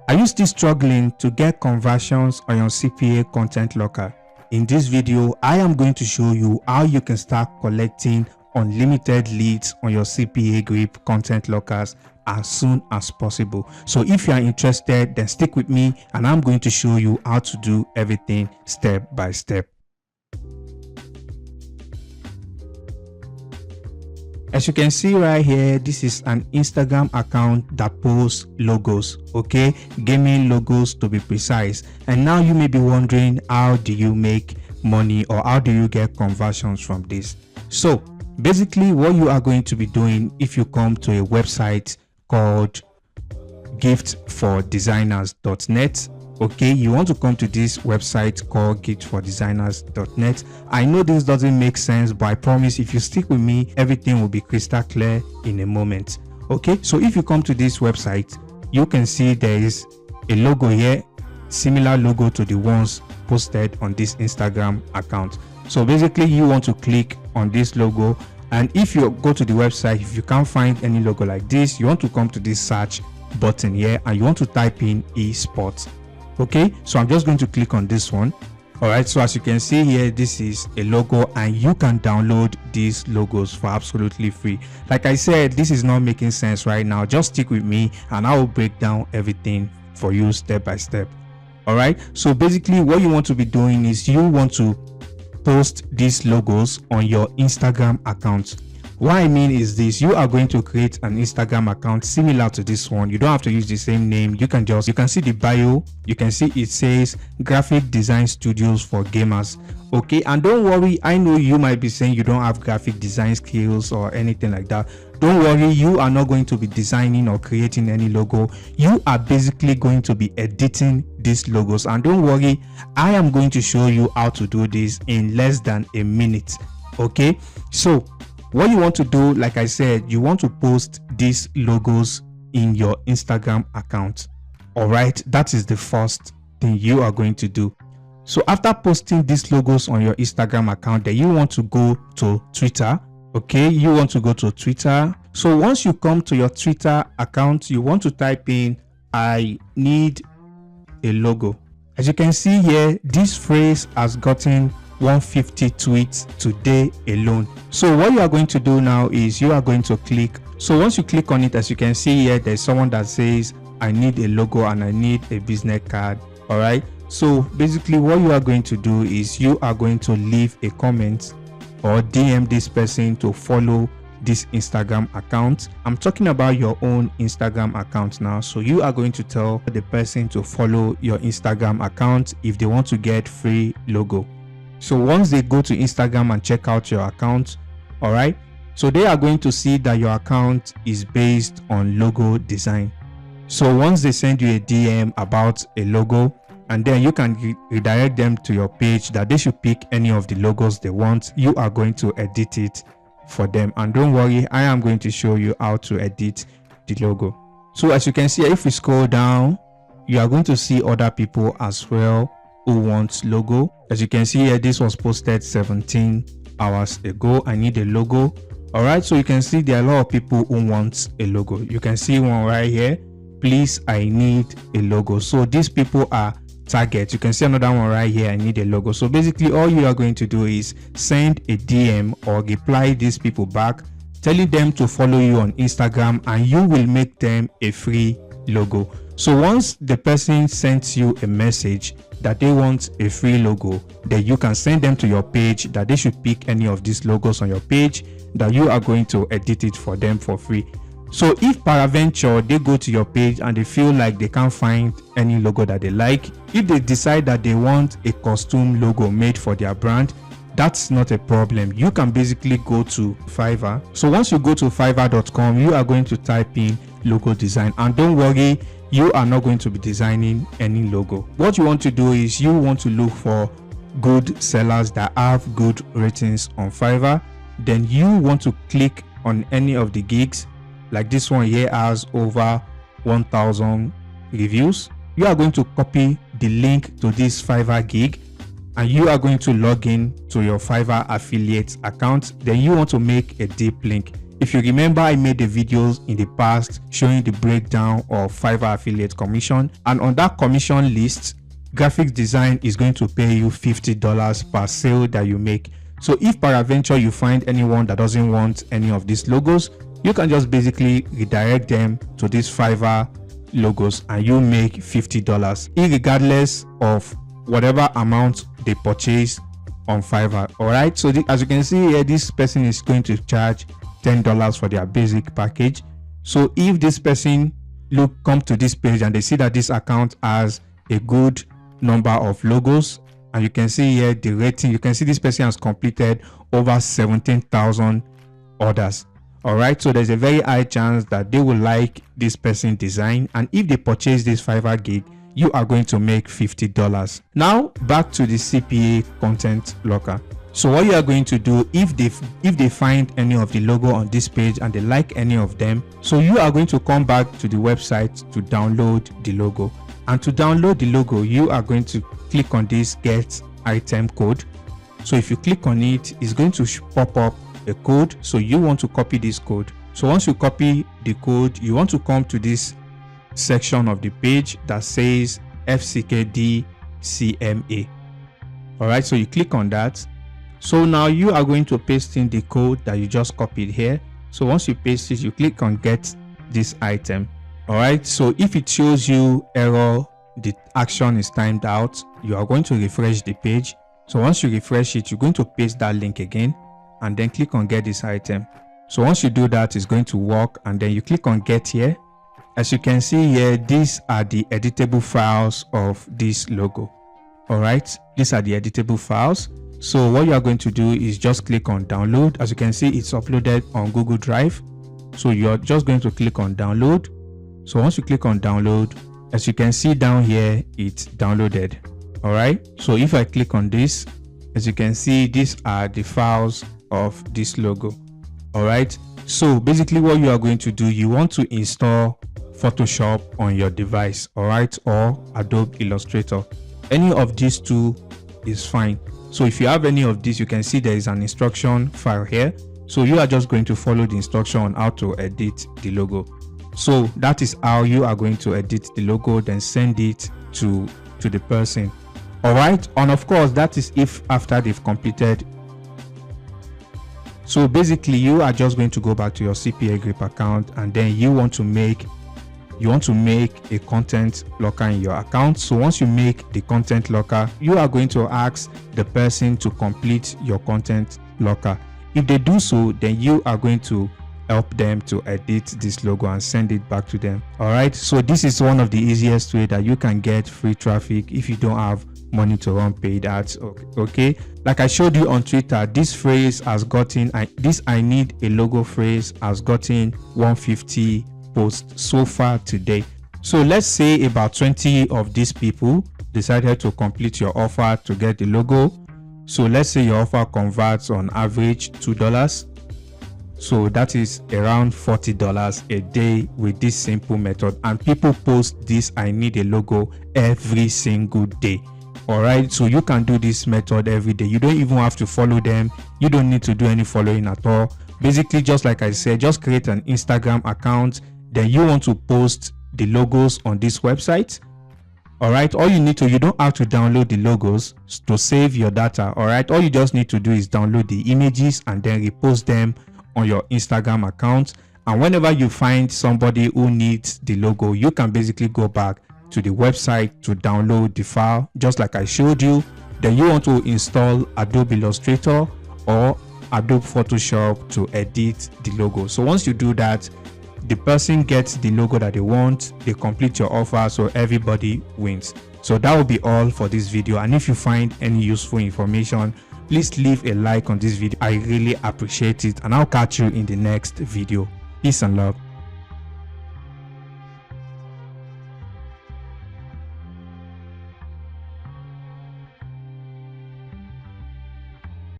Are you still struggling to get conversions on your CPA content locker? In this video, I am going to show you how you can start collecting unlimited leads on your cpagrip content lockers as soon as possible. So if you are interested, then stick with me and I'm going to show you how to do everything step by step. As you can see right here, this is an Instagram account that posts logos, okay, gaming logos to be precise. And now you may be wondering, how do you make money or how do you get conversions from this? So basically what you are going to be doing, if you come to a website called giftfordesigners.net, okay, you want to come to this website called giftfordesigners.net. I know this doesn't make sense, but I promise if you stick with me, everything will be crystal clear in a moment. Okay, so if you come to this website, you can see there is a logo here, similar logo to the ones posted on this Instagram account. So basically you want to click on this logo, and if you go to the website, if you can't find any logo like this, you want to come to this search button here and you want to type in esports. Okay, so I'm just going to click on this one. All right, so as you can see here, this is a logo and you can download these logos for absolutely free. Like I said, this is not making sense right now. Just stick with me and I will break down everything for you step by step. All right, so basically what you want to be doing is you want to post these logos on your Instagram account. What I mean is this: you are going to create an Instagram account similar to this one. You don't have to use the same name. You can see the bio. You can see it says graphic design studios for gamers. Okay, and don't worry, I know you might be saying you don't have graphic design skills or anything like that. Don't worry, you are not going to be designing or creating any logo. You are basically going to be editing these logos, and don't worry, I am going to show you how to do this in less than a minute. Okay, so what you want to do, like I said, you want to post these logos in your Instagram account. All right, that is the first thing you are going to do. So after posting these logos on your Instagram account, then you want to go to Twitter. Okay, you want to go to Twitter. So once you come to your Twitter account, you want to type in "I need a logo." As you can see here, this phrase has gotten 150 tweets today alone. So what you are going to do now is you are going to click. So once you click on it, as you can see here, there's someone that says I need a logo and I need a business card. All right, so basically what you are going to do is you are going to leave a comment or DM this person to follow this Instagram account. I'm talking about your own Instagram account now. So you are going to tell the person to follow your Instagram account if they want to get free logo. So once they go to Instagram and check out your account, all right, so they are going to see that your account is based on logo design. So once they send you a DM about a logo, and then you can redirect them to your page that they should pick any of the logos they want. You are going to edit it for them, and don't worry, I am going to show you how to edit the logo. So as you can see, if we scroll down, you are going to see other people as well who wants logo. As you can see here, this was posted 17 hours ago. I need a logo. All right, so you can see there are a lot of people who want a logo. You can see one right here, please, I need a logo. So these people are targets. You can see another one right here, I need a logo. So basically all you are going to do is send a DM or reply these people back telling them to follow you on Instagram, and you will make them a free logo. So once the person sends you a message that they want a free logo, then you can send them to your page that they should pick any of these logos on your page that you are going to edit it for them for free. So if peradventure they go to your page and they feel like they can't find any logo that they like, if they decide that they want a custom logo made for their brand, that's not a problem. You can basically go to Fiverr. So once you go to fiverr.com, you are going to type in logo design, and don't worry, you are not going to be designing any logo. What you want to do is you want to look for good sellers that have good ratings on Fiverr. Then you want to click on any of the gigs. Like this one here has over 1,000 reviews. You are going to copy the link to this Fiverr gig and you are going to log in to your Fiverr affiliate account. Then you want to make a deep link. If you remember, I made the videos in the past showing the breakdown of Fiverr affiliate commission, and on that commission list, graphic design is going to pay you $50 per sale that you make. So if peradventure you find anyone that doesn't want any of these logos, you can just basically redirect them to these Fiverr logos and you make $50 irregardless of whatever amount they purchase on Fiverr. All right, so as you can see here, this person is going to charge $10 for their basic package. So if this person come to this page and they see that this account has a good number of logos, and you can see here the rating, you can see this person has completed over 17,000 orders. All right, so there's a very high chance that they will like this person design, and if they purchase this Fiverr gig, you are going to make $50. Now back to the CPA content locker. So what you are going to do, if they find any of the logo on this page and they like any of them, so you are going to come back to the website to download the logo. And to download the logo, you are going to click on this get item code. So if you click on it, it's going to pop up a code. So you want to copy this code. So once you copy the code, you want to come to this section of the page that says FCKD CMA. All right, so you click on that. So now you are going to paste in the code that you just copied here. So once you paste it, you click on get this item. All right, so if it shows you error, the action is timed out, you are going to refresh the page. So once you refresh it, you're going to paste that link again and then click on get this item. So once you do that, it's going to work, and then you click on get here. As you can see here, these are the editable files of this logo. All right, these are the editable files. So what you are going to do is just click on download. As you can see, it's uploaded on Google Drive. So you're just going to click on download. So once you click on download, as you can see down here, it's downloaded. All right, so if I click on this, as you can see, these are the files of this logo. All right, so basically what you are going to do, you want to install Photoshop on your device, all right, or Adobe Illustrator. Any of these two is fine. So if you have any of these, you can see there is an instruction file here. So you are just going to follow the instruction on how to edit the logo. So that is how you are going to edit the logo, then send it to the person. All right, and of course that is if after they've completed. So basically you are just going to go back to your cpagrip account, and then you want to make a content locker in your account. So once you make the content locker, you are going to ask the person to complete your content locker. If they do so, then you are going to help them to edit this logo and send it back to them. All right, so this is one of the easiest way that you can get free traffic if you don't have money to run paid ads. Okay, like I showed you on Twitter, this phrase has gotten I need a logo phrase has gotten 150 posts so far today. So let's say about 20 of these people decided to complete your offer to get the logo. So let's say your offer converts on average $2. So that is around $40 a day with this simple method, and people post this I need a logo every single day. All right, so you can do this method every day. You don't even have to follow them. You don't need to do any following at all. Basically, just like I said, just create an Instagram account. Then you want to post the logos on this website. All right, you don't have to download the logos to save your data. All right, all you just need to do is download the images and then repost them on your Instagram account. And whenever you find somebody who needs the logo, you can basically go back to the website to download the file, just like I showed you. Then you want to install Adobe Illustrator or Adobe Photoshop to edit the logo. So once you do that, the person gets the logo that they want, they complete your offer, so everybody wins. So that will be all for this video, and if you find any useful information, please leave a like on this video. I really appreciate it, and I'll catch you in the next video. Peace and love.